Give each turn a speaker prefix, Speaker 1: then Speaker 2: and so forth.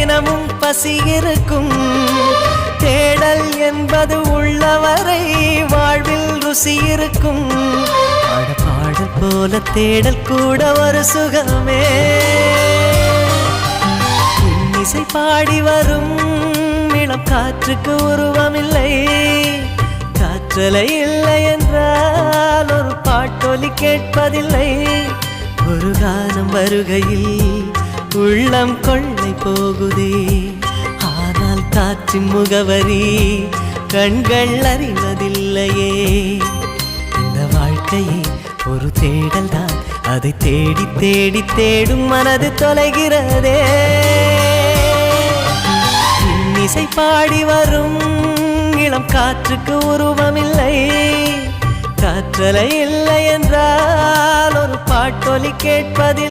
Speaker 1: தினமும் பசி இருக்கும். தேடல் என்பது உள்ளவரை வாழ்வில் ருசி இருக்கும். பாடல் போல தேடல் கூட ஒரு சுகமே. இசை பாடி வரும் இளம் காற்றுக்கு உருவமில்லை. காற்றலை இல்லை என்றால் ஒரு பாட்டொலி கேட்பதில்லை. ஒரு காலம் வருகையில் உள்ளம் கொள்ளை போகுதே. ஆனால் காற்றின் முகவரி கண்கள் அறிவதில்லையே. இந்த வாழ்க்கையே ஒரு தேடல் தான். அதை தேடி தேடி தேடும் மனது தொலைகிறதே. இசை பாடி வரும் இளம் காற்றுக்கு உருவமில்லை. காற்றலை இல்லை என்றால் ஒரு பாட்டொலி கேட்பதில்